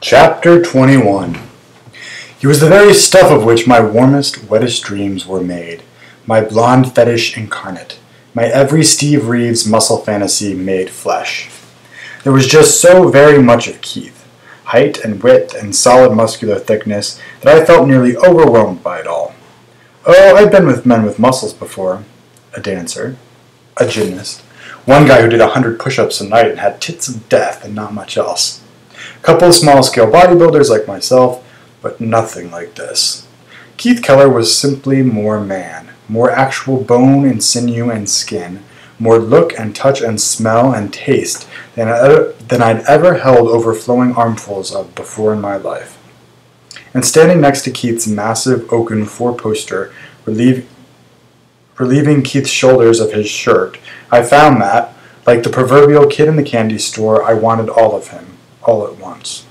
Chapter 21. He was the very stuff of which my warmest, wettest dreams were made, my blonde fetish incarnate, my every Steve Reeves muscle fantasy made flesh. There was just so very much of Keith, height and width and solid muscular thickness, that I felt nearly overwhelmed by it all. Oh, I'd been with men with muscles before. A dancer, a gymnast, one guy who did 100 push-ups a night and had tits of death and not much else. A couple of small-scale bodybuilders like myself, but nothing like this. Keith Keller was simply more man, more actual bone and sinew and skin, more look and touch and smell and taste than I'd ever held overflowing armfuls of before in my life. And standing next to Keith's massive oaken four-poster, relieving Keith's shoulders of his shirt, I found that, like the proverbial kid in the candy store, I wanted all of him, all at once.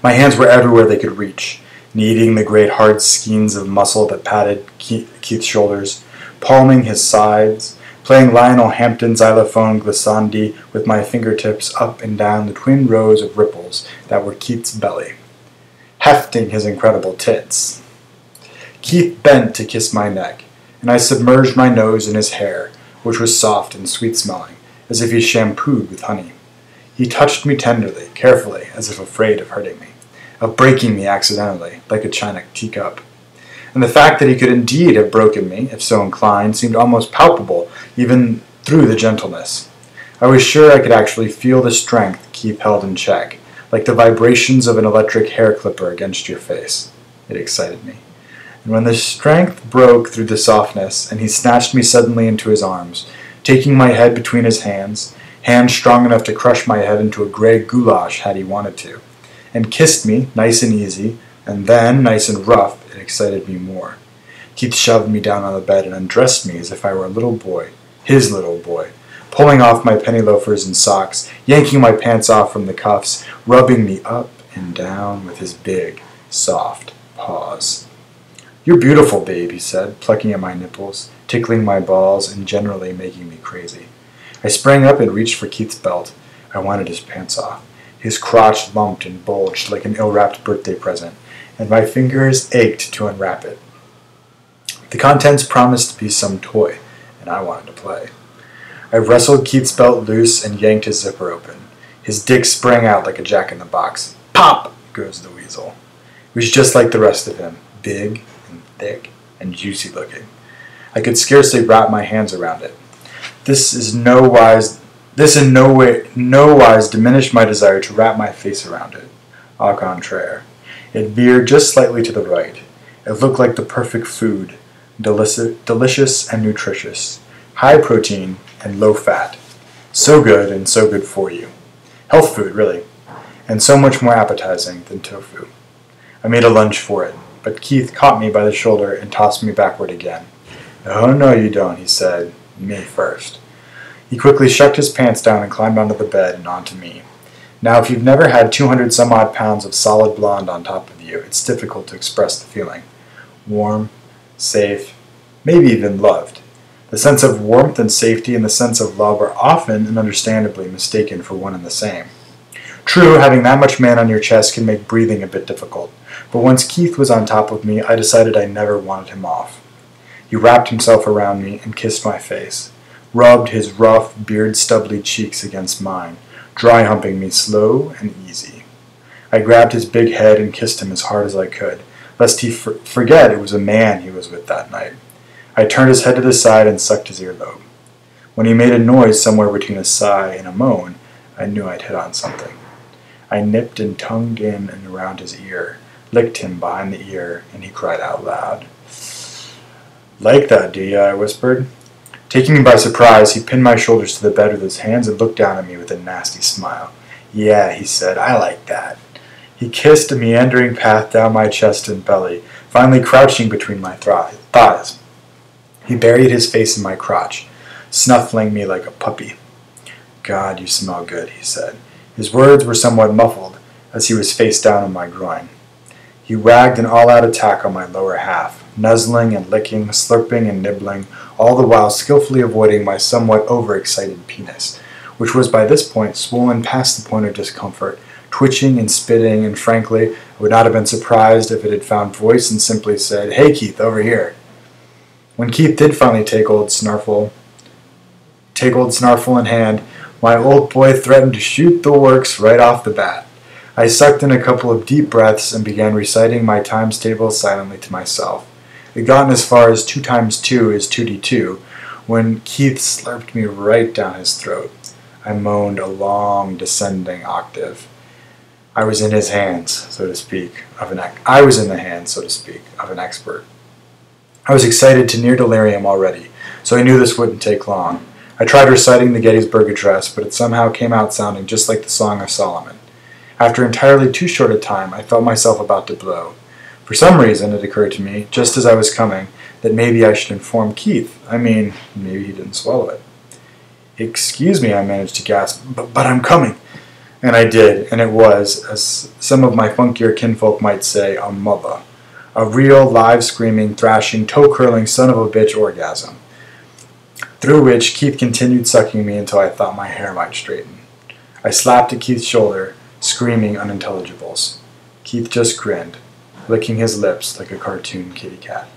My hands were everywhere they could reach, kneading the great hard skeins of muscle that padded Keith's shoulders, palming his sides, playing Lionel Hampton's xylophone glissandi with my fingertips up and down the twin rows of ripples that were Keith's belly, hefting his incredible tits. Keith bent to kiss my neck, and I submerged my nose in his hair, which was soft and sweet-smelling, as if he shampooed with honey. He touched me tenderly, carefully, as if afraid of hurting me, of breaking me accidentally, like a china teacup. And the fact that he could indeed have broken me, if so inclined, seemed almost palpable, even through the gentleness. I was sure I could actually feel the strength Keith held in check, like the vibrations of an electric hair clipper against your face. It excited me. And when the strength broke through the softness, and he snatched me suddenly into his arms, taking my head between his hands strong enough to crush my head into a gray goulash had he wanted to, and kissed me, nice and easy, and then, nice and rough, it excited me more. Keith shoved me down on the bed and undressed me as if I were a little boy, his little boy, pulling off my penny loafers and socks, yanking my pants off from the cuffs, rubbing me up and down with his big, soft paws. "You're beautiful, babe," he said, plucking at my nipples, tickling my balls, and generally making me crazy. I sprang up and reached for Keith's belt. I wanted his pants off. His crotch lumped and bulged like an ill-wrapped birthday present, and my fingers ached to unwrap it. The contents promised to be some toy, and I wanted to play. I wrestled Keith's belt loose and yanked his zipper open. His dick sprang out like a jack-in-the-box. Pop! Goes the weasel. It was just like the rest of him, big and thick and juicy-looking. I could scarcely wrap my hands around it. This in no wise diminished my desire to wrap my face around it. Au contraire. It veered just slightly to the right. It looked like the perfect food, delicious and nutritious, high protein and low fat. So good and so good for you. Health food, really. And so much more appetizing than tofu. I made a lunge for it, but Keith caught me by the shoulder and tossed me backward again. "Oh, no, you don't," he said. "Me first." He quickly shucked his pants down and climbed onto the bed and onto me. Now, if you've never had 200-some-odd pounds of solid blonde on top of you, it's difficult to express the feeling. Warm, safe, maybe even loved. The sense of warmth and safety and the sense of love are often and understandably mistaken for one and the same. True, having that much man on your chest can make breathing a bit difficult, but once Keith was on top of me, I decided I never wanted him off. He wrapped himself around me and kissed my face, rubbed his rough, beard-stubbly cheeks against mine, dry-humping me slow and easy. I grabbed his big head and kissed him as hard as I could, lest he forget it was a man he was with that night. I turned his head to the side and sucked his earlobe. When he made a noise somewhere between a sigh and a moan, I knew I'd hit on something. I nipped and tongued in and around his ear, licked him behind the ear, and he cried out loud. "Like that, do ya?" I whispered. Taking me by surprise, he pinned my shoulders to the bed with his hands and looked down at me with a nasty smile. "Yeah," he said, "I like that." He kissed a meandering path down my chest and belly, finally crouching between my thighs. He buried his face in my crotch, snuffling me like a puppy. "God, you smell good," he said. His words were somewhat muffled, as he was face down on my groin. He wagged an all-out attack on my lower half, nuzzling and licking, slurping and nibbling, all the while skillfully avoiding my somewhat overexcited penis, which was by this point swollen past the point of discomfort, twitching and spitting, and frankly, I would not have been surprised if it had found voice and simply said, "Hey Keith, over here." When Keith did finally take old Snarfle in hand, my old boy threatened to shoot the works right off the bat. I sucked in a couple of deep breaths and began reciting my times table silently to myself. It had gotten as far as 2 times 2 is 2d2 when Keith slurped me right down his throat. I moaned a long descending octave. I was in the hands, so to speak, of an expert. I was excited to near delirium already, so I knew this wouldn't take long. I tried reciting the Gettysburg Address, but it somehow came out sounding just like the Song of Solomon. After entirely too short a time, I felt myself about to blow. For some reason, it occurred to me, just as I was coming, that maybe I should inform Keith. Maybe he didn't swallow it. "Excuse me," I managed to gasp, but I'm coming." And I did, and it was, as some of my funkier kinfolk might say, a mother. A real, live, screaming, thrashing, toe-curling son-of-a-bitch orgasm, through which Keith continued sucking me until I thought my hair might straighten. I slapped at Keith's shoulder, screaming unintelligibles. Keith just grinned, licking his lips like a cartoon kitty cat.